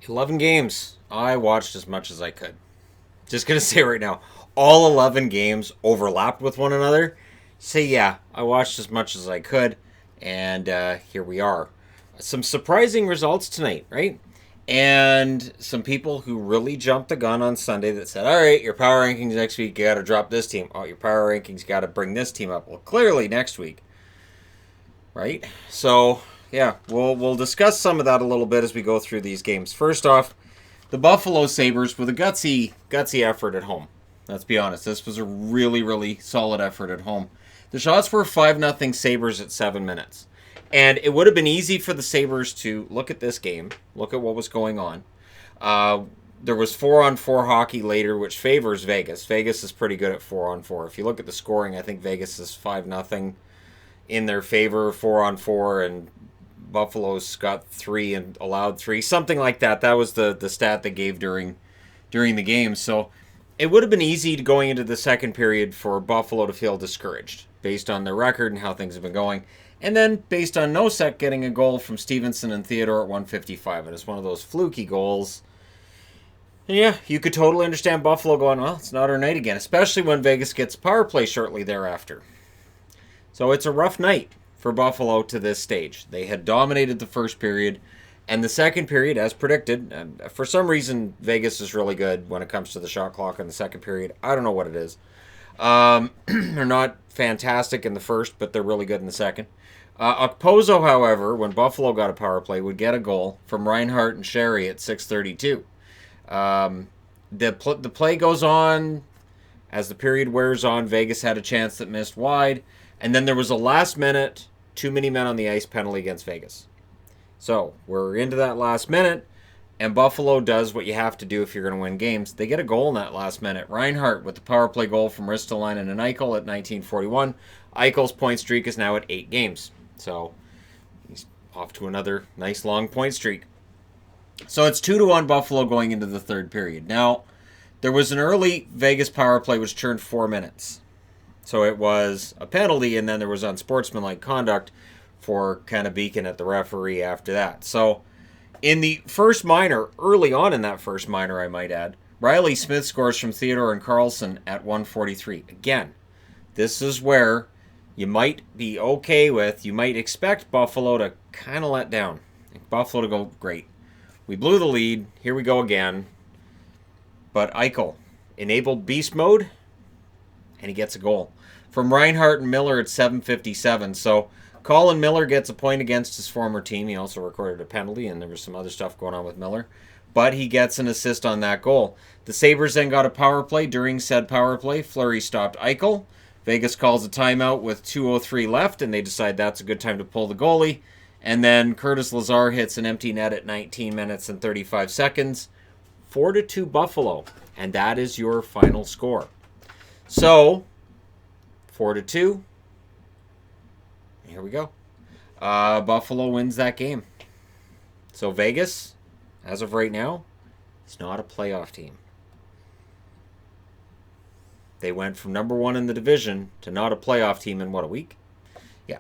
11 games. I watched as much as I could. Just going to say right now, all 11 games overlapped with one another. So yeah, I watched as much as I could, and here we are. Some surprising results tonight, right? And some people who really jumped the gun on Sunday that said, all right, your power rankings next week, you got to drop this team. Oh, your power rankings got to bring this team up. Well, clearly next week, right? So yeah, we'll discuss some of that a little bit as we go through these games. First off, the Buffalo Sabres with a gutsy effort at home. Let's be honest, this was a really, really solid effort at home. The shots were 5-0 Sabres at 7 minutes. And it would have been easy for the Sabres to look at this game, look at what was going on. There was 4-on-4 hockey later, which favors Vegas. Vegas is pretty good at 4-on-4. If you look at the scoring, I think Vegas is 5-0 in their favor, 4-on-4, and Buffalo's got 3 and allowed 3, something like that. That was the stat they gave during the game. So it would have been easy to going into the second period for Buffalo to feel discouraged based on their record and how things have been going. And then based on Nosek getting a goal from Stevenson and Theodore at 1:55. And it's one of those fluky goals. And yeah, you could totally understand Buffalo going, well, it's not our night again, especially when Vegas gets a power play shortly thereafter. So it's a rough night for Buffalo to this stage. They had dominated the first period, and the second period, as predicted, for some reason, Vegas is really good when it comes to the shot clock in the second period. I don't know what it is. They're not fantastic in the first, but they're really good in the second. Okposo, however, when Buffalo got a power play, would get a goal from Reinhart and Sherry at 6:32. The play goes on. As the period wears on, Vegas had a chance that missed wide. And then there was a last minute, too many men on the ice penalty against Vegas. So we're into that last minute, and Buffalo does what you have to do if you're going to win games. They get a goal in that last minute. Reinhart with the power play goal from Ristolainen and Eichel at 19:41. Eichel's point streak is now at 8 games. So he's off to another nice long point streak. So it's 2-1 Buffalo going into the third period. Now, there was an early Vegas power play which turned 4 minutes. So it was a penalty, and then there was unsportsmanlike conduct for kind of beaking at the referee after that. So in the first minor, early on in that first minor, I might add, Riley Smith scores from Theodore and Carlson at 1:43. Again, this is where you might be okay with, you might expect Buffalo to kind of let down. Buffalo to go, great. We blew the lead. Here we go again. But Eichel enabled beast mode, and he gets a goal. From Reinhart and Miller at 7:57. So Colin Miller gets a point against his former team. He also recorded a penalty, and there was some other stuff going on with Miller. But he gets an assist on that goal. The Sabres then got a power play. During said power play, Fleury stopped Eichel. Vegas calls a timeout with 2:03 left, and they decide that's a good time to pull the goalie. And then Curtis Lazar hits an empty net at 19 minutes and 35 seconds. 4-2 Buffalo. And that is your final score. So, 4-2. Here we go. Buffalo wins that game. So Vegas, as of right now, is not a playoff team. They went from number 1 in the division to not a playoff team in, what, a week? Yeah.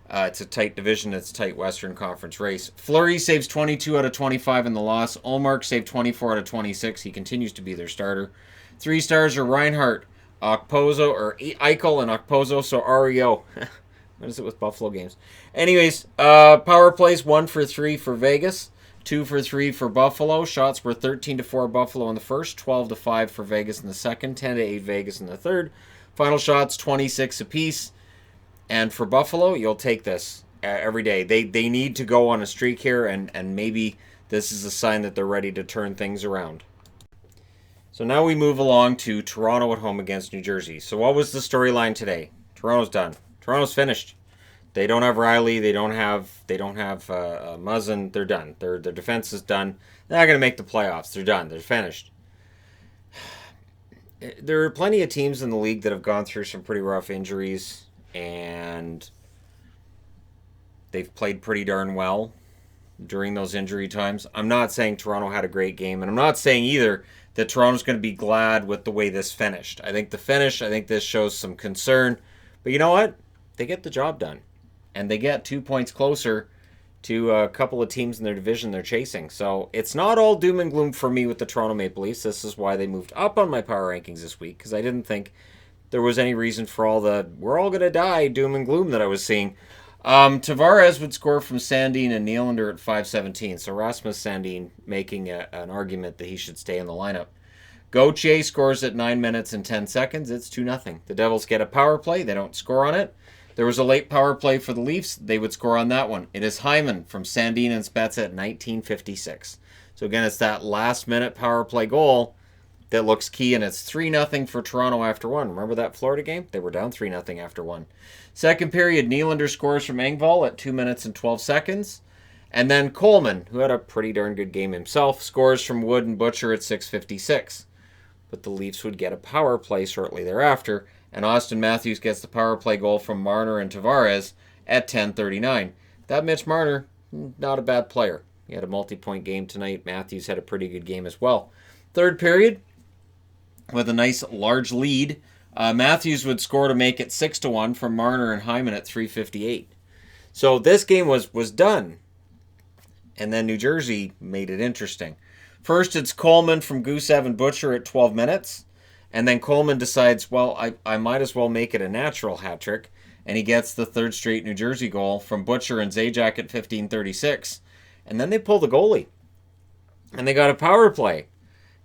It's a tight division. It's a tight Western Conference race. Fleury saves 22 out of 25 in the loss. Ullmark saved 24 out of 26. He continues to be their starter. 3 stars are Reinhart, Okposo, or Eichel and Okposo, so REO. What is it with Buffalo games? Anyways, power plays 1 for 3 for Vegas. 2 for 3 for Buffalo. Shots were 13-4 Buffalo in the first, 12-5 for Vegas in the second, 10-8 Vegas in the third. Final shots 26 apiece. And for Buffalo, you'll take this every day. They need to go on a streak here, and maybe this is a sign that they're ready to turn things around. So now we move along to Toronto at home against New Jersey. So what was the storyline today? Toronto's done. Toronto's finished. They don't have Riley. They don't have Muzzin. They're done. Their defense is done. They're not going to make the playoffs. They're done. They're finished. There are plenty of teams in the league that have gone through some pretty rough injuries, and they've played pretty darn well during those injury times. I'm not saying Toronto had a great game, and I'm not saying either that Toronto's going to be glad with the way this finished. I think this shows some concern. But you know what? They get the job done. And they get 2 points closer to a couple of teams in their division they're chasing. So it's not all doom and gloom for me with the Toronto Maple Leafs. This is why they moved up on my power rankings this week, because I didn't think there was any reason for all the we're all going to die doom and gloom that I was seeing. Tavares would score from Sandin and Nylander at 5:17. So Rasmus Sandin making an argument that he should stay in the lineup. Gauthier scores at 9 minutes and 10 seconds. It's 2-0. The Devils get a power play. They don't score on it. There was a late power play for the Leafs. They would score on that one. It is Hyman from Sandin and Spezza at 19:56. So again, it's that last-minute power play goal that looks key, and it's 3-0 for Toronto after one. Remember that Florida game? They were down 3-0 after one. Second period, Nylander scores from Engvall at 2 minutes and 12 seconds. And then Coleman, who had a pretty darn good game himself, scores from Wood and Butcher at 6:56. But the Leafs would get a power play shortly thereafter, and Austin Matthews gets the power play goal from Marner and Tavares at 10:39. That Mitch Marner, not a bad player. He had a multi-point game tonight. Matthews had a pretty good game as well. Third period, with a nice large lead, Matthews would score to make it 6-1 from Marner and Hyman at 3:58. So this game was done. And then New Jersey made it interesting. First, it's Coleman from Gusev and Butcher at 12 minutes. And then Coleman decides, well, I might as well make it a natural hat trick. And he gets the third straight New Jersey goal from Butcher and Zajac at 15:36. And then they pull the goalie. And they got a power play.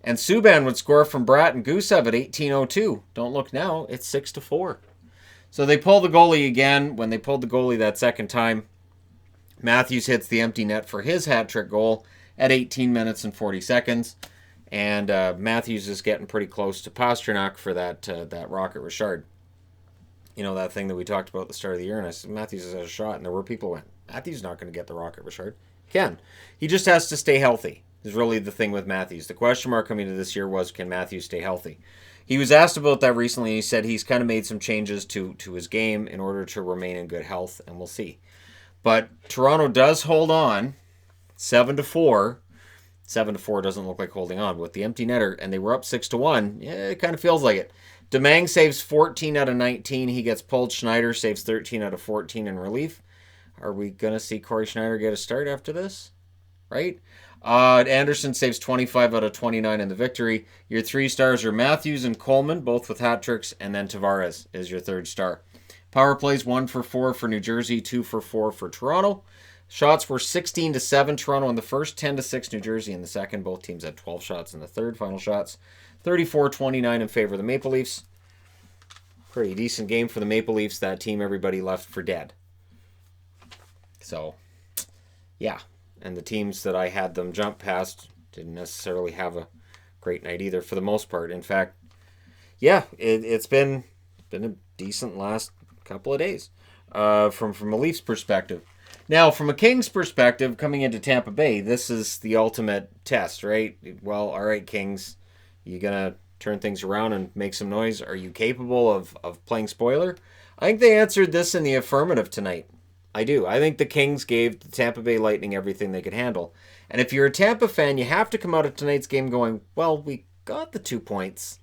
And Subban would score from Bratt and Gusev at 18:02. Don't look now, it's 6-4. So they pull the goalie again. When they pulled the goalie that second time, Matthews hits the empty net for his hat trick goal at 18 minutes and 40 seconds. And Matthews is getting pretty close to Pastrnak for that Rocket Richard. You know, that thing that we talked about at the start of the year, and I said, Matthews has a shot, and there were people who went, Matthews is not going to get the Rocket Richard. He can. He just has to stay healthy, is really the thing with Matthews. The question mark coming into this year was, can Matthews stay healthy? He was asked about that recently, and he said he's kind of made some changes to his game in order to remain in good health, and we'll see. But Toronto does hold on, 7-4. 7-4 doesn't look like holding on. With the empty netter, and they were up 6-1, yeah, it kind of feels like it. Domingue saves 14 out of 19. He gets pulled. Schneider saves 13 out of 14 in relief. Are we going to see Corey Schneider get a start after this? Right? Anderson saves 25 out of 29 in the victory. Your three stars are Matthews and Coleman, both with hat tricks, and then Tavares is your third star. Power plays 1 for 4 for New Jersey, 2 for 4 for Toronto. Shots were 16-7 Toronto in the first, 10-6 New Jersey in the second. Both teams had 12 shots in the third. Final shots 34-29 in favor of the Maple Leafs. Pretty decent game for the Maple Leafs. That team everybody left for dead. So, yeah. And the teams that I had them jump past didn't necessarily have a great night either for the most part. In fact, yeah, it's been a decent last couple of days from a Leafs perspective. Now, from a Kings perspective, coming into Tampa Bay, this is the ultimate test, right? Well, all right, Kings, you going to turn things around and make some noise? Are you capable of playing spoiler? I think they answered this in the affirmative tonight. I do. I think the Kings gave the Tampa Bay Lightning everything they could handle. And if you're a Tampa fan, you have to come out of tonight's game going, well, we got the 2 points.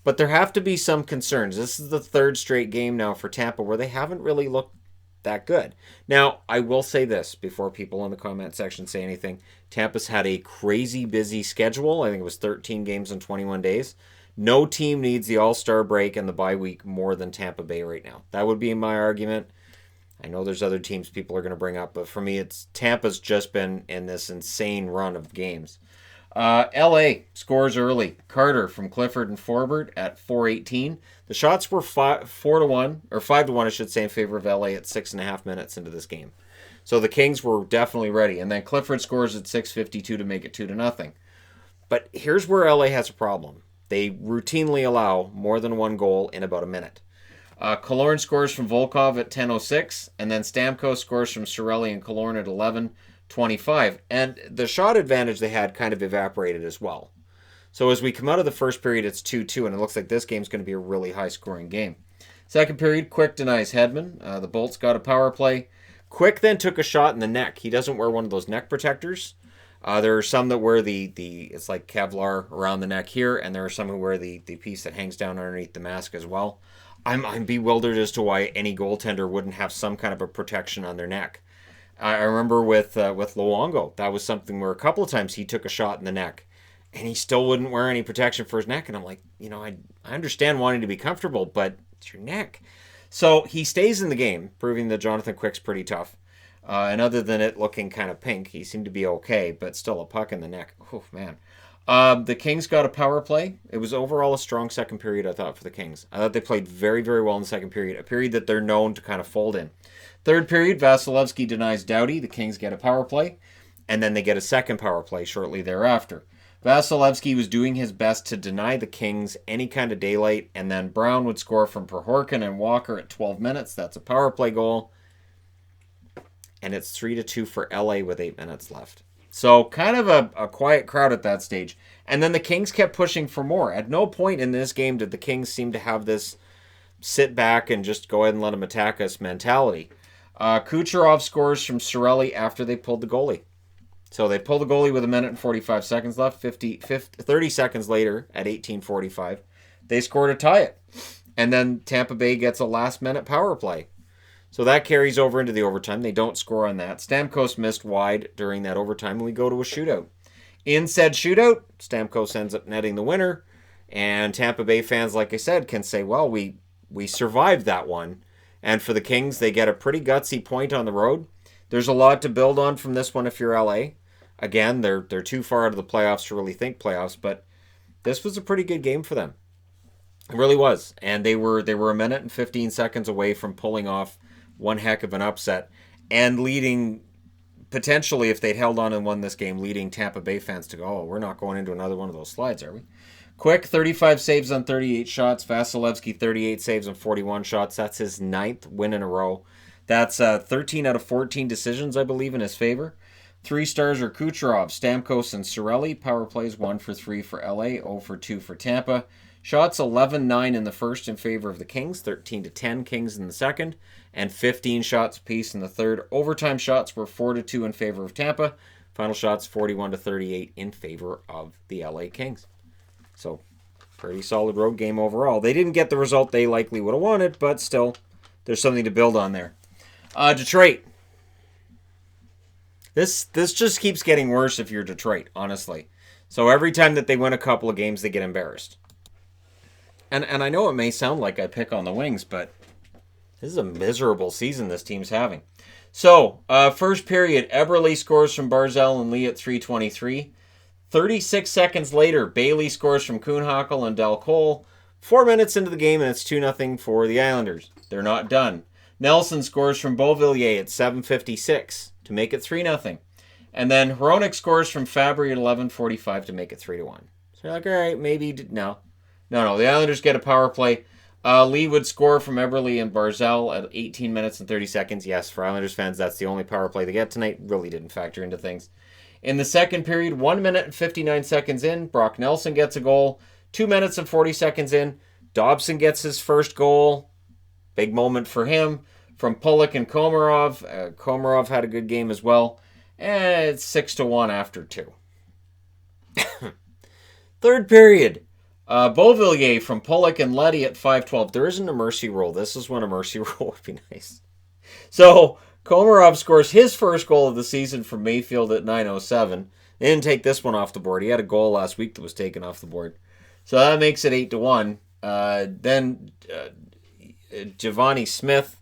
But there have to be some concerns. This is the third straight game now for Tampa where they haven't really looked that good. Now, I will say this before people in the comment section say anything. Tampa's had a crazy busy schedule. I think it was 13 games in 21 days. No team needs the All-Star break and the bye week more than Tampa Bay right now. That would be my argument. I know there's other teams people are going to bring up, but for me, it's Tampa's just been in this insane run of games. LA scores early. Carter from Clifford and Forbert at 4:18. The shots were 4-1, or 5-1, I should say, in favor of LA at 6.5 minutes into this game. So the Kings were definitely ready. And then Clifford scores at 6:52 to make it 2-0. But here's where LA has a problem. They routinely allow more than one goal in about a minute. Killorn scores from Volkov at 10:06, and then Stamkos scores from Cirelli and Killorn at 11:25. And the shot advantage they had kind of evaporated as well. So as we come out of the first period, it's 2-2, and it looks like this game's going to be a really high-scoring game. Second period, Quick denies Hedman. The Bolts got a power play. Quick then took a shot in the neck. He doesn't wear one of those neck protectors. There are some that wear the it's like Kevlar around the neck here, and there are some who wear the piece that hangs down underneath the mask as well. I'm bewildered as to why any goaltender wouldn't have some kind of a protection on their neck. I remember with Luongo, that was something where a couple of times he took a shot in the neck, and he still wouldn't wear any protection for his neck. And I'm like, I understand wanting to be comfortable, but it's your neck. So he stays in the game, proving that Jonathan Quick's pretty tough. And other than it looking kind of pink, he seemed to be okay, but still a puck in the neck. Oh, man. The Kings got a power play. It was overall a strong second period, I thought, for the Kings. I thought they played very, very well in the second period, a period that they're known to kind of fold in. Third period, Vasilevsky denies Doughty. The Kings get a power play, and then they get a second power play shortly thereafter. Vasilevsky was doing his best to deny the Kings any kind of daylight, and then Brown would score from Prohorkin and Walker at 12 minutes. That's a power play goal. And it's 3-2 for LA with 8 minutes left. So kind of a quiet crowd at that stage. And then the Kings kept pushing for more. At no point in this game did the Kings seem to have this sit back and just go ahead and let them attack us mentality. Kucherov scores from Cirelli after they pulled the goalie. So they pulled the goalie with 1 minute and 45 seconds left. 30 seconds later at 18:45, they scored to tie it. And then Tampa Bay gets a last-minute power play. So that carries over into the overtime. They don't score on that. Stamkos missed wide during that overtime, and we go to a shootout. In said shootout, Stamkos ends up netting the winner, and Tampa Bay fans, like I said, can say, well, we survived that one. And for the Kings, they get a pretty gutsy point on the road. There's a lot to build on from this one if you're LA. Again, they're too far out of the playoffs to really think playoffs, but this was a pretty good game for them. It really was. And they were 1 minute and 15 seconds away from pulling off one heck of an upset and leading, potentially, if they'd held on and won this game, leading Tampa Bay fans to go, oh, we're not going into another one of those slides, are we? Quick, 35 saves on 38 shots. Vasilevsky, 38 saves on 41 shots. That's his 9th win in a row. That's 13 out of 14 decisions, I believe, in his favor. 3 stars are Kucherov, Stamkos, and Cirelli. Power plays 1 for 3 for LA, 0 for 2 for Tampa. Shots 11-9 in the first in favor of the Kings, 13-10 Kings in the second, and 15 shots apiece in the third. Overtime shots were 4-2 in favor of Tampa. Final shots 41-38 in favor of the LA Kings. So, pretty solid road game overall. They didn't get the result they likely would have wanted, but still, there's something to build on there. Detroit. This just keeps getting worse if you're Detroit, honestly. So every time that they win a couple of games, they get embarrassed. And I know it may sound like I pick on the Wings, but this is a miserable season this team's having. So, first period, Eberle scores from Barzal and Lee at 3:23. 36 seconds later, Bailey scores from Kuhnhackl and Del Cole. 4 minutes into the game, and it's 2-0 for the Islanders. They're not done. Nelson scores from Beauvillier at 7:56 to make it 3-0. And then Hronek scores from Fabry at 11:45 to make it 3-1. So you're like, all right, maybe... No, the Islanders get a power play. Lee would score from Eberle and Barzal at 18 minutes and 30 seconds. Yes, for Islanders fans, that's the only power play they get tonight. Really didn't factor into things. In the second period, 1 minute and 59 seconds in, Brock Nelson gets a goal. 2 minutes and 40 seconds in, Dobson gets his first goal. Big moment for him. From Pulock and Komarov. Komarov had a good game as well. And it's 6-1 after 2. Third period. Beauvillier from Pulock and Leddy at 5:12. There isn't a mercy rule. This is when a mercy rule would be nice. So, Komarov scores his first goal of the season from Mayfield at 9:07. They didn't take this one off the board. He had a goal last week that was taken off the board. So that makes it 8-1. Then Giovanni Smith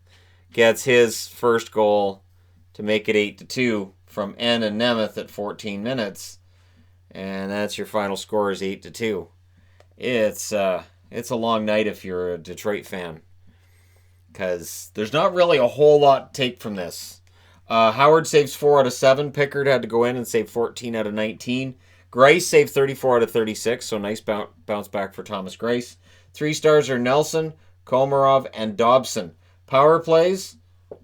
gets his first goal to make it 8-2 from N and Nemeth at 14 minutes. And that's your final score is 8-2. It's a long night if you're a Detroit fan, because there's not really a whole lot to take from this. Howard saves 4 out of 7. Pickard had to go in and save 14 out of 19. Greiss saved 34 out of 36, so nice bounce back for Thomas Greiss. 3 stars are Nelson, Komarov, and Dobson. Power plays,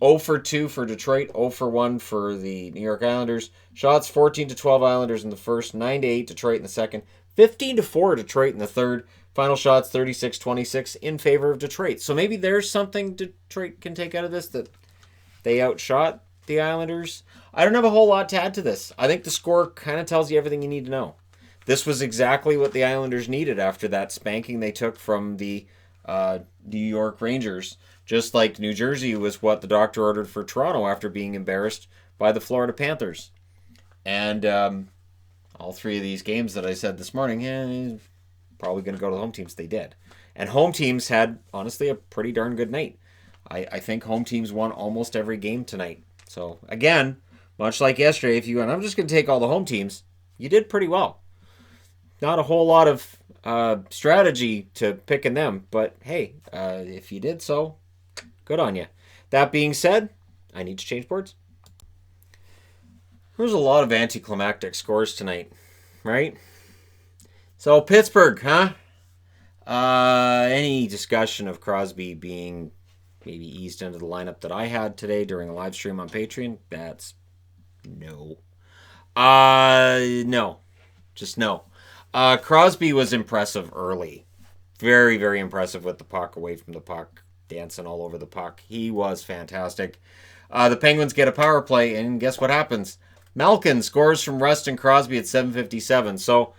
0 for 2 for Detroit, 0 for 1 for the New York Islanders. Shots, 14-12 Islanders in the first, 9-8 Detroit in the second, 15-4 Detroit in the third. Final shots, 36-26 in favor of Detroit. So maybe there's something Detroit can take out of this, that they outshot the Islanders. I don't have a whole lot to add to this. I think the score kind of tells you everything you need to know. This was exactly what the Islanders needed after that spanking they took from the New York Rangers. Just like New Jersey was what the doctor ordered for Toronto after being embarrassed by the Florida Panthers. And all three of these games that I said this morning, probably going to go to the home teams. They did. And home teams had, honestly, a pretty darn good night. I think home teams won almost every game tonight. So, again, much like yesterday, if you went, I'm just going to take all the home teams, you did pretty well. Not a whole lot of strategy to picking them, but hey, if you did so, good on you. That being said, I need to change boards. There's a lot of anticlimactic scores tonight, right? So, Pittsburgh, huh? Any discussion of Crosby being maybe eased into the lineup that I had today during a live stream on Patreon? That's no. No. Just no. Crosby was impressive early. Very, very impressive with the puck, away from the puck, dancing all over the puck. He was fantastic. The Penguins get a power play, and guess what happens? Malkin scores from Rust and Crosby at 7:57. So,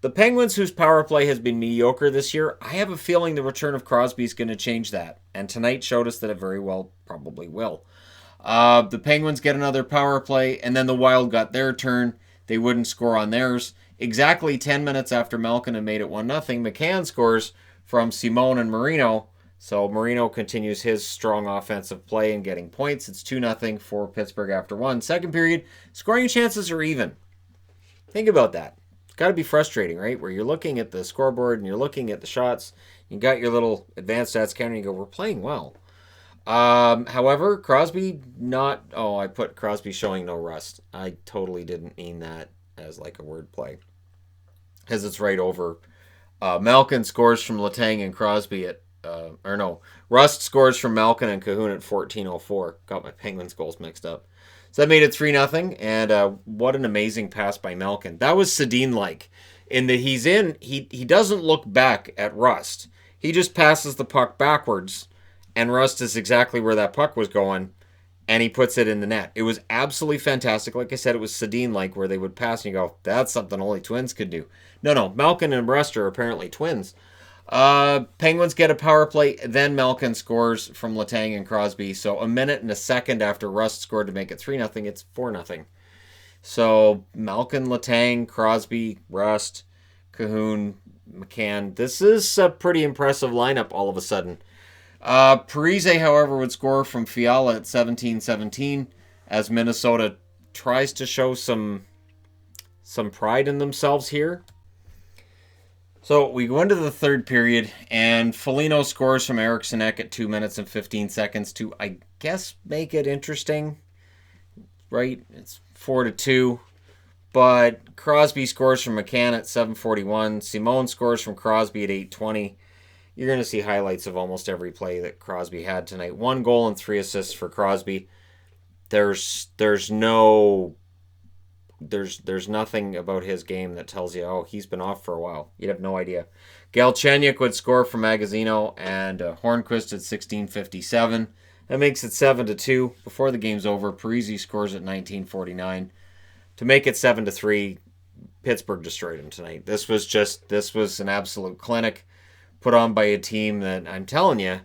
the Penguins, whose power play has been mediocre this year, I have a feeling the return of Crosby is going to change that. And tonight showed us that it very well probably will. The Penguins get another power play, and then the Wild got their turn. They wouldn't score on theirs. Exactly 10 minutes after Malkin had made it 1-0, McCann scores from Simone and Marino. So Marino continues his strong offensive play and getting points. It's 2-0 for Pittsburgh after one. Second period, scoring chances are even. Think about that. It's got to be frustrating, right? Where you're looking at the scoreboard and you're looking at the shots. You got your little advanced stats counter and you go, we're playing well. However, Crosby not... Oh, I put Crosby showing no rust. I totally didn't mean that as like a word play. Because it's right over. Malkin scores from Letang and Crosby at... Rust scores from Malkin and Cahoon at 14:04. Got my Penguins goals mixed up. So that made it 3-0, and what an amazing pass by Malkin. That was Sedin-like, in that he doesn't look back at Rust. He just passes the puck backwards, and Rust is exactly where that puck was going, and he puts it in the net. It was absolutely fantastic. Like I said, it was Sedin-like, where they would pass, and you go, that's something only twins could do. No, Malkin and Rust are apparently twins. Penguins get a power play, then Malkin scores from Letang and Crosby. So a minute and a second after Rust scored to make it 3-0, it's 4-0. So Malkin, Letang, Crosby, Rust, Cahoon, McCann. This is a pretty impressive lineup all of a sudden. Parise, however, would score from Fiala at 17:17 as Minnesota tries to show some pride in themselves here. So we go into the third period, and Foligno scores from Eriksson Ek at 2 minutes and 15 seconds to, I guess, make it interesting. Right? It's 4-2. But Crosby scores from McCann at 7:41. Simone scores from Crosby at 8:20. You're going to see highlights of almost every play that Crosby had tonight. 1 goal and 3 assists for Crosby. There's nothing about his game that tells you, oh, he's been off for a while. You'd have no idea. Galchenyuk would score from Magazino, and Hornquist at 16:57. That makes it 7-2. Before the game's over, Parise scores at 19:49. To make it 7-3, Pittsburgh destroyed him tonight. This was an absolute clinic put on by a team that, I'm telling you,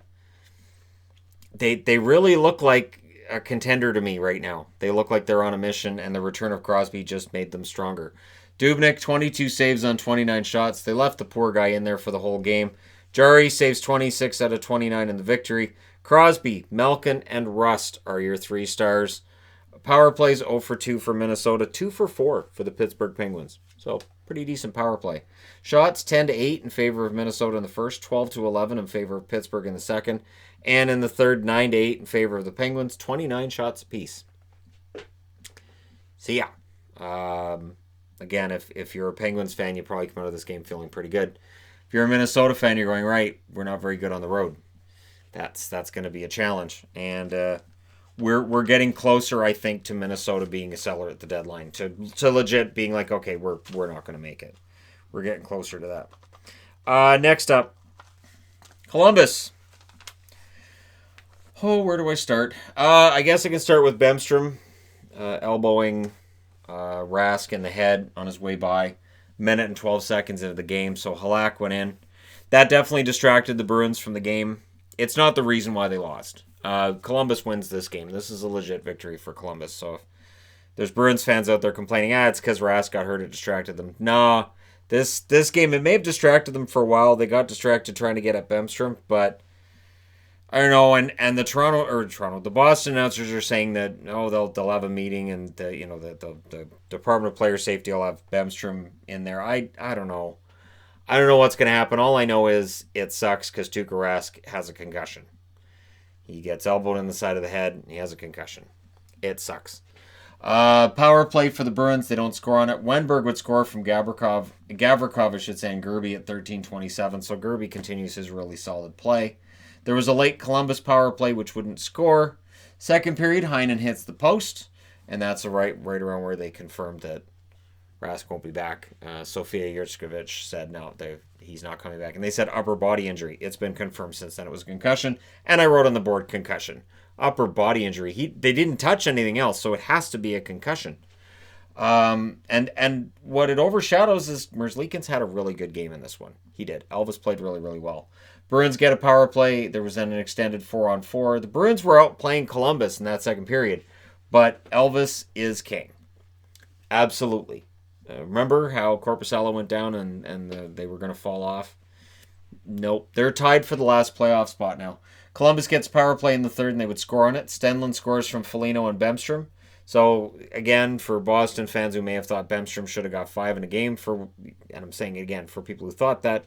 they really look like a contender to me right now. They look like they're on a mission, and the return of Crosby just made them stronger. Dubnyk, 22 saves on 29 shots. They left the poor guy in there for the whole game. Jari saves 26 out of 29 in the victory. Crosby, Malkin, and Rust are your 3 stars. Power plays 0 for 2 for Minnesota, 2 for 4 for the Pittsburgh Penguins. So, pretty decent power play. Shots 10-8 in favor of Minnesota in the first, 12-11 in favor of Pittsburgh in the second, and in the third, 9-8 in favor of the Penguins, 29 shots apiece. So yeah, again, if you're a Penguins fan, you probably come out of this game feeling pretty good. If you're a Minnesota fan, you're going, right, we're not very good on the road. That's going to be a challenge, and we're getting closer, I think, to Minnesota being a seller at the deadline, to legit being like, okay, we're not going to make it. We're getting closer to that. Next up, Columbus. Oh, where do I start? I guess I can start with Bemstrom elbowing Rask in the head on his way by. Minute and 12 seconds into the game, so Halak went in. That definitely distracted the Bruins from the game. It's not the reason why they lost. Columbus wins this game. This is a legit victory for Columbus. So There's Bruins fans out there complaining, it's because Rask got hurt, it distracted them. No, this game, it may have distracted them for a while. They got distracted trying to get at Bemstrom, but I don't know. And the Boston announcers are saying that they'll have a meeting and the Department of Player Safety will have Bemstrom in there. I don't know. I don't know what's going to happen. All I know is it sucks because Tuukka Rask has a concussion. He gets elbowed in the side of the head. And he has a concussion. It sucks. Power play for the Bruins. They don't score on it. Wenberg would score from Gavrikov, I should say, and Gerby at 13:27. So Gerby continues his really solid play. There was a late Columbus power play which wouldn't score. Second period, Heinen hits the post, and that's right around where they confirmed that Rask won't be back. Sofia Jurcevic said no, he's not coming back. And they said upper body injury. It's been confirmed since then. It was a concussion. And I wrote on the board concussion. Upper body injury. They didn't touch anything else, so it has to be a concussion. And what it overshadows is Merzlikins had a really good game in this one. He did. Elvis played really, really well. Bruins get a power play. There was then an extended 4-on-4. The Bruins were out playing Columbus in that second period. But Elvis is king. Absolutely. Remember how Korpisalo went down and they were going to fall off? Nope. They're tied for the last playoff spot now. Columbus gets power play in the third and they would score on it. Stenlund scores from Foligno and Bemstrom. So, again, for Boston fans who may have thought Bemstrom should have got 5 in a game, and I'm saying it again, for people who thought that,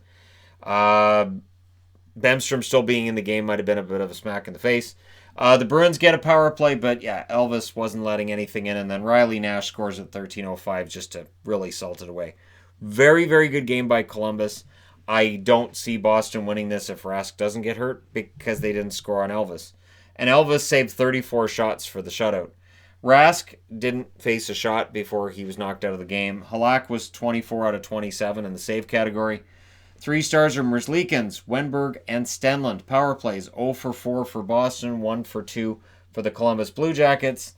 Bemstrom still being in the game might have been a bit of a smack in the face. The Bruins get a power play, but yeah, Elvis wasn't letting anything in, and then Riley Nash scores at 13:05 just to really salt it away. Very, very good game by Columbus. I don't see Boston winning this if Rask doesn't get hurt because they didn't score on Elvis. And Elvis saved 34 shots for the shutout. Rask didn't face a shot before he was knocked out of the game. Halak was 24 out of 27 in the save category. 3 stars are Merzlikins, Wenberg, and Stenlund. Power plays 0 for 4 for Boston, 1 for 2 for the Columbus Blue Jackets.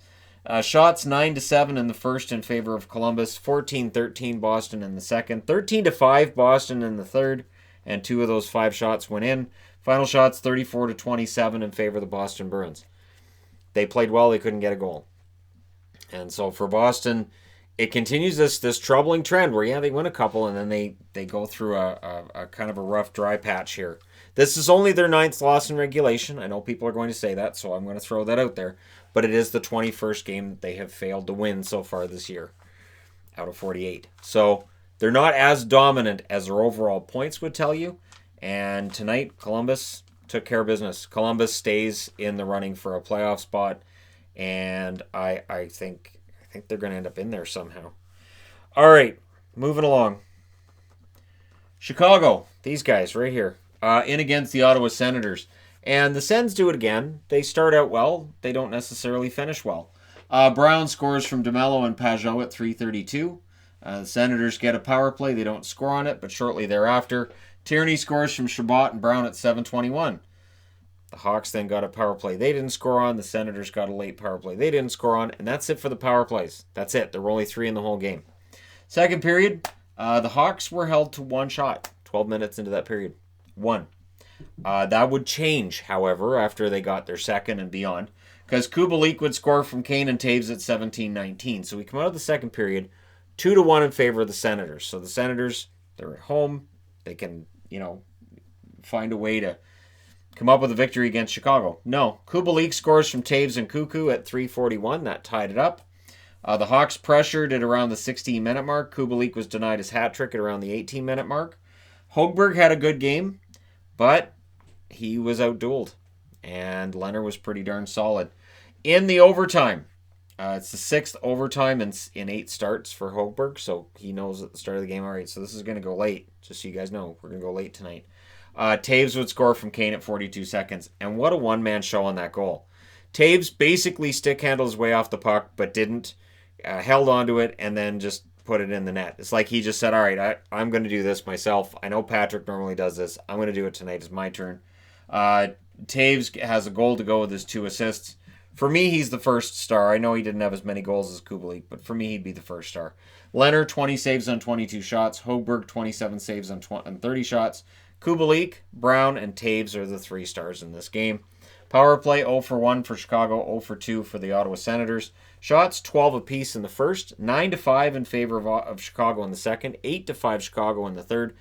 Shots 9-7 in the first in favor of Columbus, 14-13 Boston in the second, 13-5 Boston in the third, and 2 of those 5 shots went in. Final shots 34-27 in favor of the Boston Bruins. They played well, they couldn't get a goal. And so for Boston, it continues this troubling trend where, they win a couple and then they go through a kind of a rough dry patch here. This is only their 9th loss in regulation. I know people are going to say that, so I'm going to throw that out there. But it is the 21st game that they have failed to win so far this year out of 48. So they're not as dominant as their overall points would tell you. And tonight, Columbus took care of business. Columbus stays in the running for a playoff spot. And I think they're going to end up in there somehow. All right, moving along. Chicago, these guys right here, in against the Ottawa Senators. And the Sens do it again. They start out well. They don't necessarily finish well. Brown scores from DeMello and Pajot at 3:32. The Senators get a power play. They don't score on it, but shortly thereafter, Tierney scores from Chabot and Brown at 7:21. The Hawks then got a power play they didn't score on. The Senators got a late power play they didn't score on. And that's it for the power plays. That's it. There were only 3 in the whole game. Second period, the Hawks were held to 1 shot. 12 minutes into that period. 1. That would change, however, after they got their second and beyond. Because Kubalik would score from Kane and Taves at 17:19. So we come out of the second period 2-1 in favor of the Senators. So the Senators, they're at home. They can, find a way to come up with a victory against Chicago. No. Kubalik scores from Taves and Cuckoo at 3:41. That tied it up. The Hawks pressured at around the 16-minute mark. Kubalik was denied his hat trick at around the 18-minute mark. Högberg had a good game, but he was outdueled. And Leonard was pretty darn solid. In the overtime, it's the 6th overtime in 8 starts for Högberg, so he knows at the start of the game, all right, so this is going to go late. Just so you guys know, we're going to go late tonight. Taves would score from Kane at 42 seconds. And what a one-man show on that goal. Taves basically stick-handled his way off the puck, but didn't. Held onto it and then just put it in the net. It's like he just said, all right, I'm going to do this myself. I know Patrick normally does this. I'm going to do it tonight. It's my turn. Taves has a goal to go with his 2 assists. For me, he's the first star. I know he didn't have as many goals as Kubalik, but for me, he'd be the first star. Leonard, 20 saves on 22 shots. Högberg, 27 saves on 30 shots. Kubalik, Brown, and Taves are the 3 stars in this game. Power play 0 for 1 for Chicago, 0 for 2 for the Ottawa Senators. Shots 12 apiece in the first, 9-5 in favor of Chicago in the second, 8-5 Chicago in the third.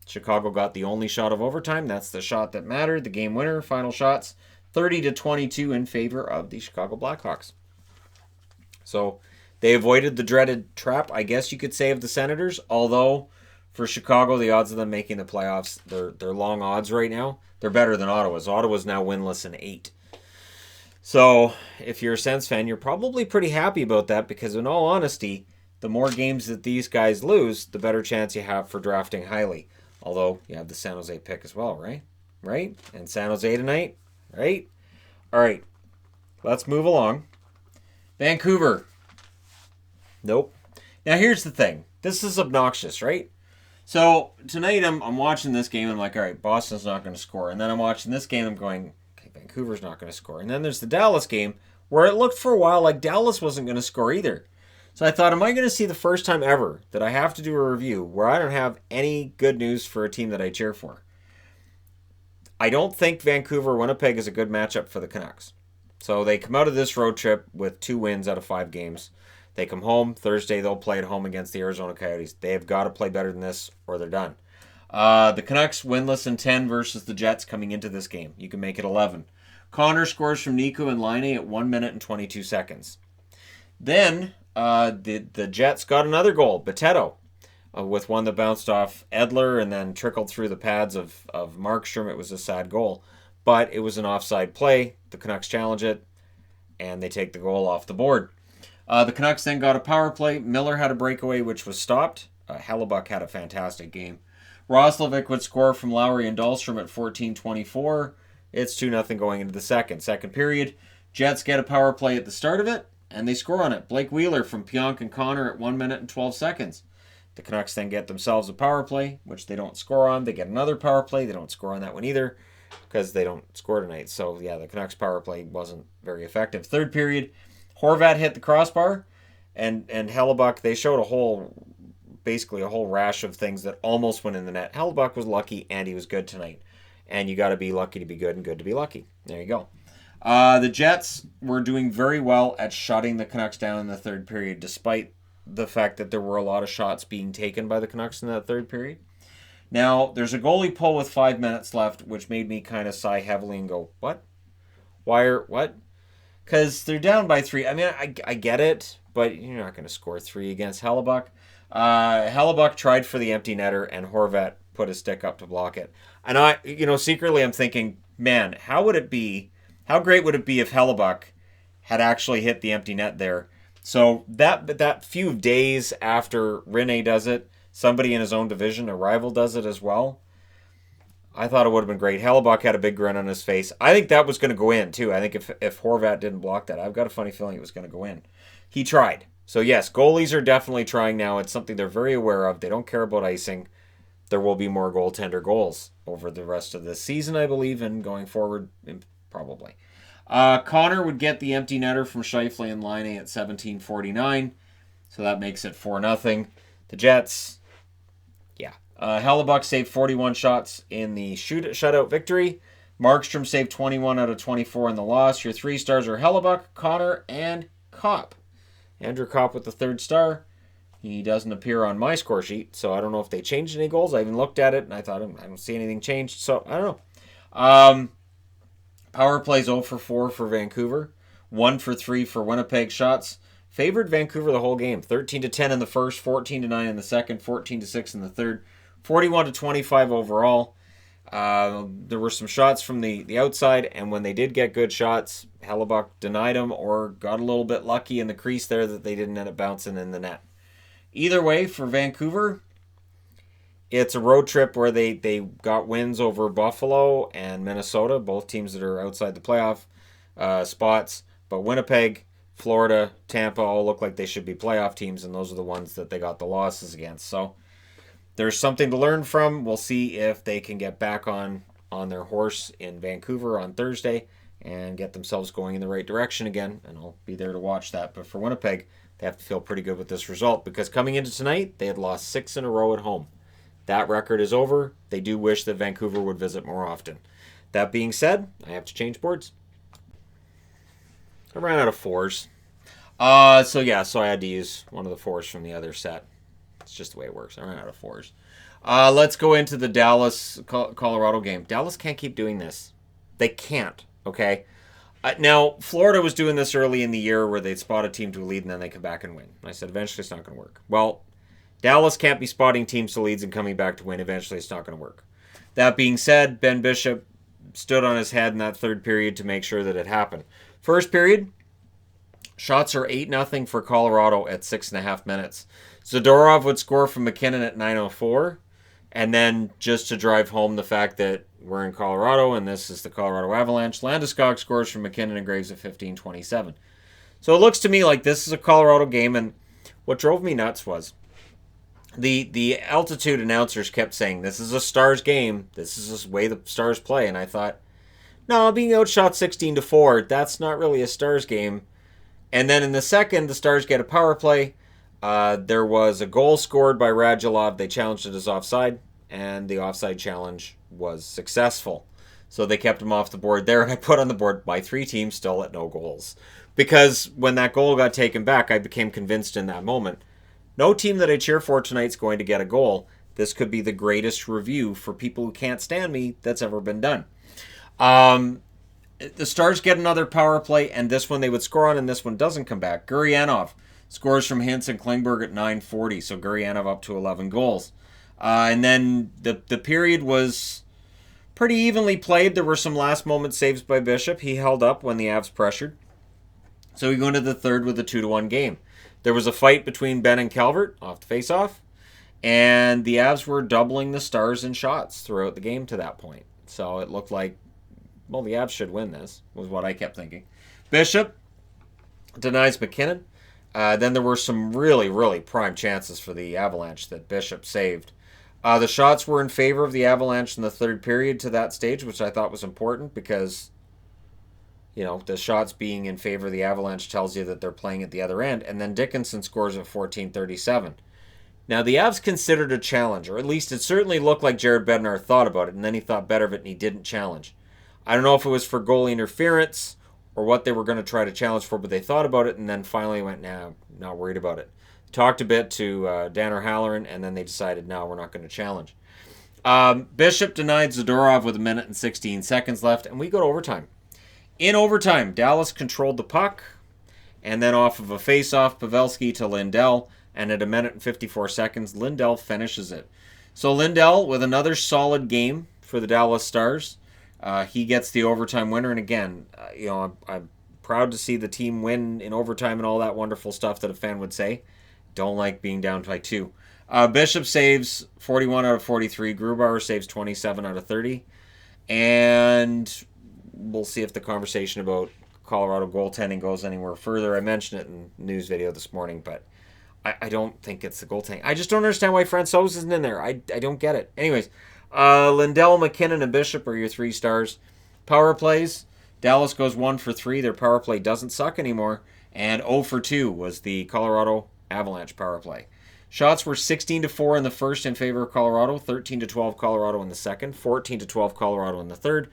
Chicago got the only shot of overtime. That's the shot that mattered, the game winner. Final shots 30-22 in favor of the Chicago Blackhawks. So they avoided the dreaded trap, I guess you could say, of the Senators. Although for Chicago, the odds of them making the playoffs, they're long odds right now. They're better than Ottawa's. Ottawa's now winless in 8. So if you're a Sens fan, you're probably pretty happy about that because in all honesty, the more games that these guys lose, the better chance you have for drafting highly. Although you have the San Jose pick as well, right? Right? And San Jose tonight, right? All right, let's move along. Vancouver. Nope. Now here's the thing. This is obnoxious, right? So tonight I'm watching this game and I'm like, all right, Boston's not going to score. And then I'm watching this game and I'm going, okay, Vancouver's not going to score. And then there's the Dallas game where it looked for a while like Dallas wasn't going to score either. So I thought, am I going to see the first time ever that I have to do a review where I don't have any good news for a team that I cheer for? I don't think Vancouver-Winnipeg is a good matchup for the Canucks. So they come out of this road trip with 2 wins out of 5 games. They come home. Thursday, they'll play at home against the Arizona Coyotes. They have got to play better than this or they're done. The Canucks winless in 10 versus the Jets coming into this game. You can make it 11. Connor scores from Nico and Laine at 1 minute and 22 seconds. Then the Jets got another goal, Boteto, with one that bounced off Edler and then trickled through the pads of Markstrom. It was a sad goal, but it was an offside play. The Canucks challenge it, and they take the goal off the board. The Canucks then got a power play. Miller had a breakaway, which was stopped. Hellebuck had a fantastic game. Roslovic would score from Lowry and Dahlstrom at 14:24. It's 2-0 going into the second. Second period, Jets get a power play at the start of it, and they score on it. Blake Wheeler from Pionk and Connor at 1 minute and 12 seconds. The Canucks then get themselves a power play, which they don't score on. They get another power play. They don't score on that one either because they don't score tonight. So, yeah, the Canucks power play wasn't very effective. Third period, Horvat hit the crossbar, and Hellebuck, they showed basically a whole rash of things that almost went in the net. Hellebuck was lucky, and he was good tonight. And you got to be lucky to be good and good to be lucky. There you go. The Jets were doing very well at shutting the Canucks down in the third period, despite the fact that there were a lot of shots being taken by the Canucks in that third period. Now, there's a goalie pull with 5 minutes left, which made me kind of sigh heavily and go, what? What? Because they're down by 3. I mean, I get it, but you're not going to score 3 against Hellebuck. Hellebuck tried for the empty netter, and Horvat put his stick up to block it. And secretly I'm thinking, man, how great would it be if Hellebuck had actually hit the empty net there? So that few days after Rinne does it, somebody in his own division, a rival, does it as well. I thought it would have been great. Hellebuck had a big grin on his face. I think that was going to go in, too. I think if Horvat didn't block that, I've got a funny feeling it was going to go in. He tried. So, yes, goalies are definitely trying now. It's something they're very aware of. They don't care about icing. There will be more goaltender goals over the rest of this season, I believe, and going forward, probably. Connor would get the empty netter from Scheifele and Laine at 17:49. So that makes it 4-0. The Jets, yeah. Hellebuck saved 41 shots in the shutout victory. Markstrom saved 21 out of 24 in the loss. Your 3 stars are Hellebuck, Connor, and Kopp. Andrew Kopp with the 3rd star. He doesn't appear on my score sheet, so I don't know if they changed any goals. I even looked at it, and I thought, I don't see anything changed, so I don't know. Power plays 0 for 4 for Vancouver. 1 for 3 for Winnipeg shots. Favored Vancouver the whole game. 13-10 in the first, 14-9 in the second, 14-6 in the third, 41-25 overall. There were some shots from the outside, and when they did get good shots, Hellebuck denied them or got a little bit lucky in the crease there that they didn't end up bouncing in the net. Either way, for Vancouver, it's a road trip where they got wins over Buffalo and Minnesota, both teams that are outside the playoff spots. But Winnipeg, Florida, Tampa all look like they should be playoff teams, and those are the ones that they got the losses against. So there's something to learn from. We'll see if they can get back on their horse in Vancouver on Thursday and get themselves going in the right direction again, and I'll be there to watch that. But for Winnipeg, they have to feel pretty good with this result because coming into tonight, they had lost 6 in a row at home. That record is over. They do wish that Vancouver would visit more often. That being said, I have to change boards. I ran out of 4s. So I had to use one of the 4s from the other set. It's just the way it works. I ran out of 4s. Let's go into the Dallas-Colorado game. Dallas can't keep doing this. They can't, okay? Now, Florida was doing this early in the year where they'd spot a team to a lead and then they come back and win. I said, eventually it's not going to work. Well, Dallas can't be spotting teams to leads and coming back to win. Eventually it's not going to work. That being said, Ben Bishop stood on his head in that third period to make sure that it happened. First period, shots are 8-0 for Colorado at 6.5 minutes. Zadorov would score from McKinnon at 9:04. And then just to drive home the fact that we're in Colorado and this is the Colorado Avalanche, Landeskog scores from McKinnon and Graves at 15:27. So it looks to me like this is a Colorado game, and what drove me nuts was the altitude announcers kept saying, this is a Stars game, this is the way the Stars play, and I thought, no, being outshot 16-4, that's not really a Stars game. And then in the second, the Stars get a power play. There was a goal scored by Radulov. They challenged it as offside, and the offside challenge was successful. So they kept him off the board there, and I put on the board, my 3 teams still at no goals. Because when that goal got taken back, I became convinced in that moment, no team that I cheer for tonight is going to get a goal. This could be the greatest review for people who can't stand me that's ever been done. The Stars get another power play, and this one they would score on, and this one doesn't come back. Gurianov scores from Hintz and Klingberg at 9:40, so Gurianov up to 11 goals. And then the period was pretty evenly played. There were some last-moment saves by Bishop. He held up when the Avs pressured. So we go into the third with a 2-1 game. There was a fight between Ben and Calvert off the face-off, and the Avs were doubling the Stars in shots throughout the game to that point. So it looked like, well, the Avs should win this, was what I kept thinking. Bishop denies McKinnon. Then there were some really, really prime chances for the Avalanche that Bishop saved. The shots were in favor of the Avalanche in the third period to that stage, which I thought was important because, you know, the shots being in favor of the Avalanche tells you that they're playing at the other end. And then Dickinson scores at 14:37. Now, the Avs considered a challenge, or at least it certainly looked like Jared Bednar thought about it, and then he thought better of it and he didn't challenge. I don't know if it was for goalie interference or what they were going to try to challenge for, but they thought about it and then finally went, nah, not worried about it. Talked a bit to Dan O'Halloran, and then they decided, no, we're not going to challenge. Bishop denied Zadorov with 1 minute and 16 seconds left, and we go to overtime. In overtime, Dallas controlled the puck, and then off of a face-off, Pavelski to Lindell, and at 1 minute and 54 seconds, Lindell finishes it. So Lindell, with another solid game for the Dallas Stars, he gets the overtime winner. And again, I'm proud to see the team win in overtime and all that wonderful stuff that a fan would say. Don't like being down by 2. Bishop saves 41 out of 43. Grubauer saves 27 out of 30. And we'll see if the conversation about Colorado goaltending goes anywhere further. I mentioned it in the news video this morning, but I don't think it's the goaltending. I just don't understand why Francouz isn't in there. I don't get it. Anyways, Lindell, McKinnon, and Bishop are your 3 stars. Power plays. Dallas goes 1 for 3. Their power play doesn't suck anymore. And 0 for 2 was the Colorado Avalanche power play. Shots were 16-4 in the first in favor of Colorado, 13-12 Colorado in the second, 14-12 Colorado in the third.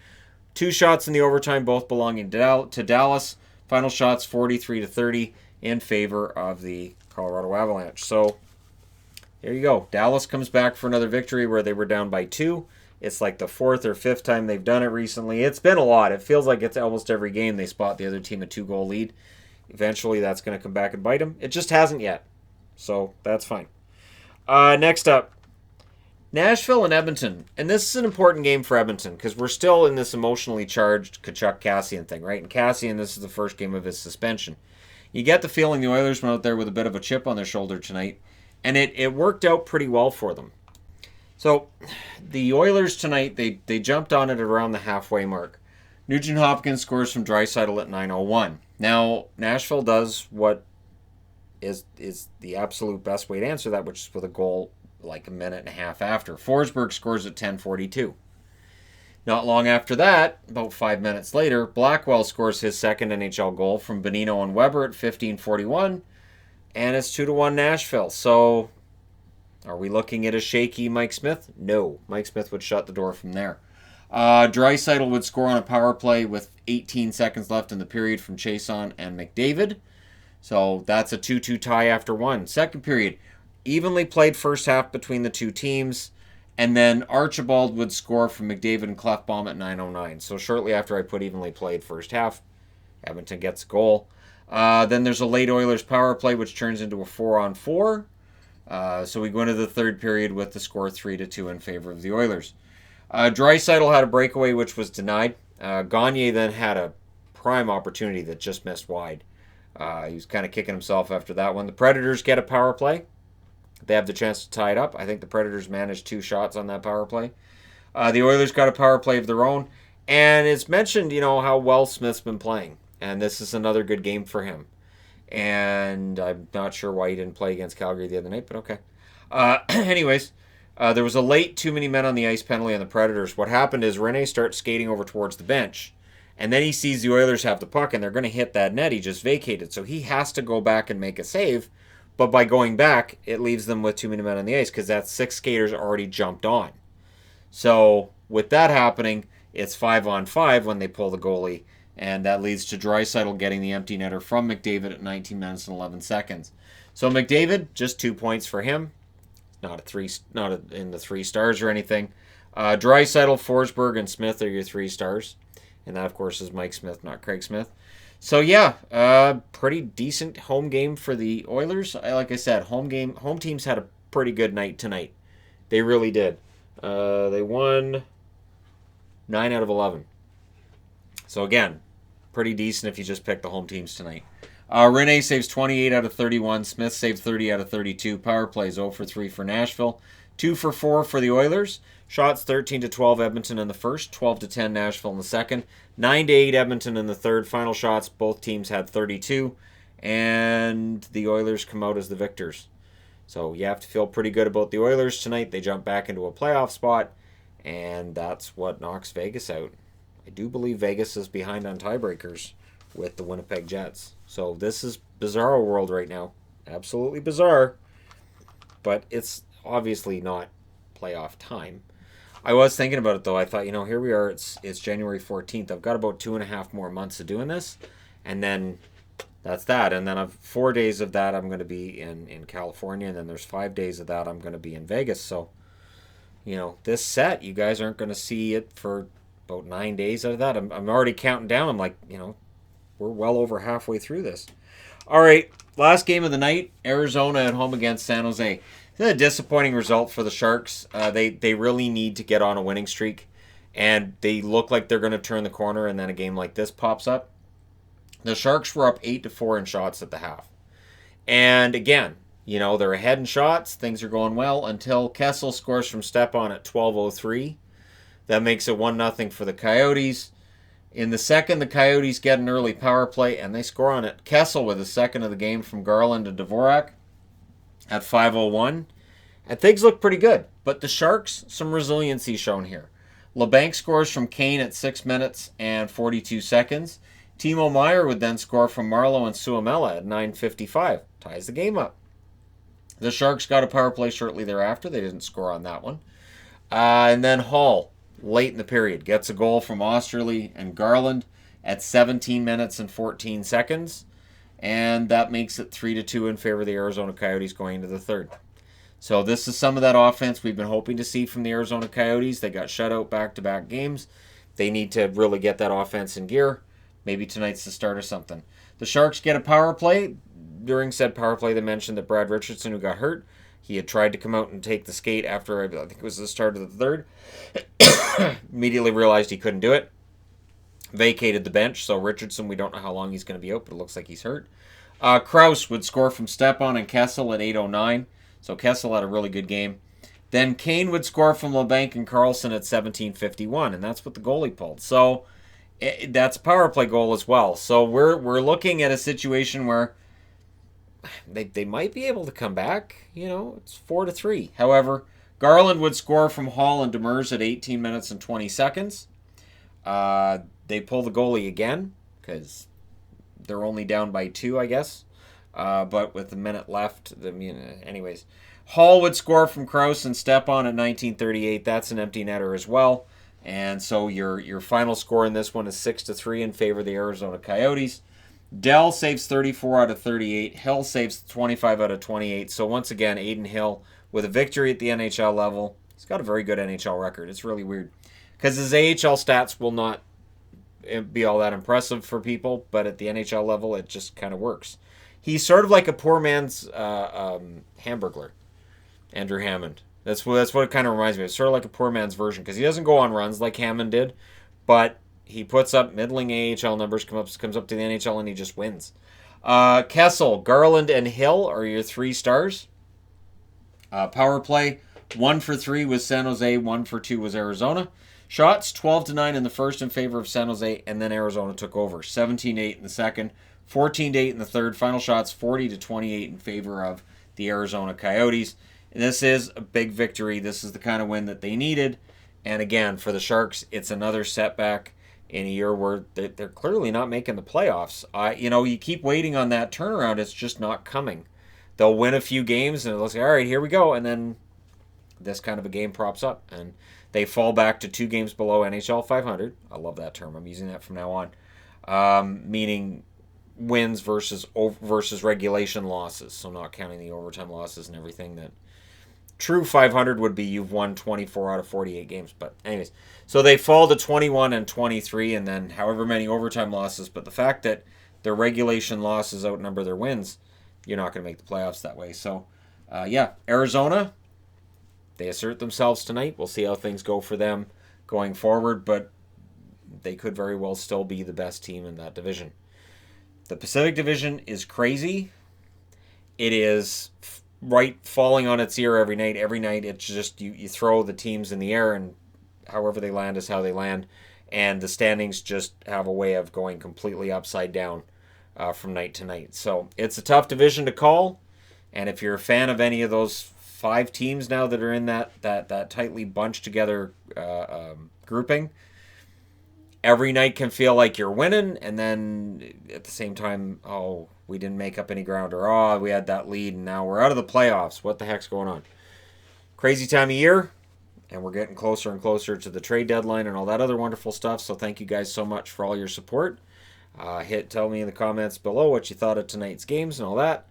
2 shots in the overtime, both belonging to Dallas. Final shots 43-30 in favor of the Colorado Avalanche. So there you go. Dallas comes back for another victory where they were down by 2. It's like the 4th or 5th time they've done it recently. It's been a lot. It feels like it's almost every game they spot the other team a 2-goal lead. Eventually that's going to come back and bite them. It just hasn't yet. So that's fine. Next up, Nashville and Edmonton. And this is an important game for Edmonton because we're still in this emotionally charged Tkachuk-Cassian thing, right? And Cassian, this is the first game of his suspension. You get the feeling the Oilers went out there with a bit of a chip on their shoulder tonight, and it worked out pretty well for them. So the Oilers tonight, they jumped on it around the halfway mark. Nugent Hopkins scores from Draisaitl at 9:01. Now, Nashville does what is the absolute best way to answer that, which is with a goal like a minute and a half after. Forsberg scores at 10:42. Not long after that, about 5 minutes later, Blackwell scores his second NHL goal from Bonino and Weber at 15:41, and it's 2-1 Nashville. So, are we looking at a shaky Mike Smith? No. Mike Smith would shut the door from there. Draisaitl would score on a power play with 18 seconds left in the period from Chason and McDavid. So that's a 2-2 tie after one. Second period, evenly played first half between the two teams. And then Archibald would score from McDavid and Clefbaum at 9:09. So shortly after I put evenly played first half, Edmonton gets a goal. Then there's a late Oilers power play, which turns into a 4-on-4. So we go into the third period with the score 3-2 in favor of the Oilers. Draisaitl had a breakaway, which was denied. Gagne then had a prime opportunity that just missed wide. He was kind of kicking himself after that one. The Predators get a power play. They have the chance to tie it up. I think the Predators managed 2 shots on that power play. The Oilers got a power play of their own. And it's mentioned, how well Smith's been playing. And this is another good game for him. And I'm not sure why he didn't play against Calgary the other night, but okay. Anyways, there was a late too many men on the ice penalty on the Predators. What happened is Rene starts skating over towards the bench. And then he sees the Oilers have the puck and they're going to hit that net he just vacated. So he has to go back and make a save. But by going back, it leaves them with too many men on the ice because that 6 skaters already jumped on. So with that happening, it's 5-on-5 when they pull the goalie. And that leads to Draisaitl getting the empty netter from McDavid at 19 minutes and 11 seconds. So McDavid, just 2 points for him. Not in the 3 stars or anything. Draisaitl, Forsberg, and Smith are your 3 stars. And that, of course, is Mike Smith, not Craig Smith. So, yeah, pretty decent home game for the Oilers. Like I said, home teams had a pretty good night tonight. They really did. They won 9 out of 11. So, again, pretty decent if you just pick the home teams tonight. Rene saves 28 out of 31. Smith saved 30 out of 32. Power plays 0 for 3 for Nashville. 2 for 4 for the Oilers. Shots 13-12 Edmonton in the first. 12-10 Nashville in the second. 9-8 Edmonton in the third. Final shots, both teams had 32. And the Oilers come out as the victors. So you have to feel pretty good about the Oilers tonight. They jump back into a playoff spot. And that's what knocks Vegas out. I do believe Vegas is behind on tiebreakers with the Winnipeg Jets. So this is Bizarro world right now. Absolutely bizarre. But it's obviously not playoff time. I was thinking about it, though. I thought, here we are. It's January 14th. I've got about 2.5 more months of doing this. And then that's that. And then 4 days of that I'm going to be in California. And then there's 5 days of that I'm going to be in Vegas. So, this set, you guys aren't going to see it for about 9 days out of that. I'm already counting down. I'm like, we're well over halfway through this. All right, last game of the night, Arizona at home against San Jose. It's a disappointing result for the Sharks. They really need to get on a winning streak, and they look like they're going to turn the corner, and then a game like this pops up. The Sharks were up 8-4 in shots at the half. And again, they're ahead in shots. Things are going well until Kessel scores from Stepan at 12:03. That makes it 1-0 for the Coyotes. In the second, the Coyotes get an early power play, and they score on it. Kessel with the second of the game from Garland and Dvorak at 5:01. And things look pretty good. But the Sharks, some resiliency shown here. LeBanc scores from Kane at 6 minutes and 42 seconds. Timo Meyer would then score from Marlowe and Amela at 9:55. Ties the game up. The Sharks got a power play shortly thereafter. They didn't score on that one. And then Hall, late in the period, gets a goal from Osterley and Garland at 17 minutes and 14 seconds. And that makes it 3-2 in favor of the Arizona Coyotes going into the third. So this is some of that offense we've been hoping to see from the Arizona Coyotes. They got shut out back-to-back games. They need to really get that offense in gear. Maybe tonight's the start of something. The Sharks get a power play. During said power play, they mentioned that Brad Richardson, who got hurt, he had tried to come out and take the skate after, I think it was the start of the third. Immediately realized he couldn't do it. Vacated the bench. So Richardson, we don't know how long he's going to be out, but it looks like he's hurt. Krause would score from Stepan and Kessel at 8:09. So Kessel had a really good game. Then Kane would score from LeBanc and Carlson at 17:51, and that's what the goalie pulled. So that's a power play goal as well. So we're looking at a situation where they might be able to come back. It's 4-3. However, Garland would score from Hall and Demers at 18 minutes and 20 seconds. They pull the goalie again because they're only down by 2, I guess. But with a minute left, anyways. Hall would score from Krause and Stepan at 19:38. That's an empty netter as well. And so your final score in this one is 6-3 in favor of the Arizona Coyotes. Dell saves 34 out of 38. Hill saves 25 out of 28. So once again, Aiden Hill with a victory at the NHL level. He's got a very good NHL record. It's really weird because his AHL stats will not be all that impressive for people, but at the NHL level, it just kind of works. He's sort of like a poor man's Hamburglar, Andrew Hammond. That's what it kind of reminds me of. It's sort of like a poor man's version because he doesn't go on runs like Hammond did, but he puts up middling AHL numbers, comes up to the NHL, and he just wins. Kessel, Garland, and Hill are your 3 stars. Power play, 1 for 3 was San Jose, 1 for 2 was Arizona. Shots, 12-9 in the first in favor of San Jose, and then Arizona took over. 17-8 in the second, 14-8 in the third. Final shots, 40-28 in favor of the Arizona Coyotes. And this is a big victory. This is the kind of win that they needed. And again, for the Sharks, it's another setback in a year where they're clearly not making the playoffs. You keep waiting on that turnaround. It's just not coming. They'll win a few games, and it looks like, all right, here we go. And then this kind of a game props up, and they fall back to 2 games below NHL 500. I love that term. I'm using that from now on, meaning wins versus regulation losses. So not counting the overtime losses and everything. That true 500 would be you've won 24 out of 48 games. But anyways, so they fall to 21 and 23, and then however many overtime losses. But the fact that their regulation losses outnumber their wins, you're not going to make the playoffs that way. So, Arizona, they assert themselves tonight. We'll see how things go for them going forward, but they could very well still be the best team in that division. The Pacific Division is crazy. It is falling on its ear every night. Every night it's just you throw the teams in the air, and however they land is how they land. And the standings just have a way of going completely upside down from night to night. So it's a tough division to call. And if you're a fan of any of those 5 teams now that are in that tightly bunched together grouping, every night can feel like you're winning, and then at the same time, oh, we didn't make up any ground, or oh, we had that lead, and now we're out of the playoffs. What the heck's going on? Crazy time of year, and we're getting closer and closer to the trade deadline and all that other wonderful stuff. So thank you guys so much for all your support. Tell me in the comments below what you thought of tonight's games and all that.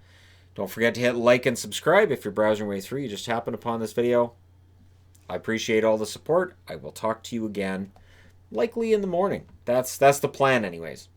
Don't forget to hit like and subscribe if you're browsing your way through. You just happened upon this video. I appreciate all the support. I will talk to you again likely in the morning. That's the plan anyways.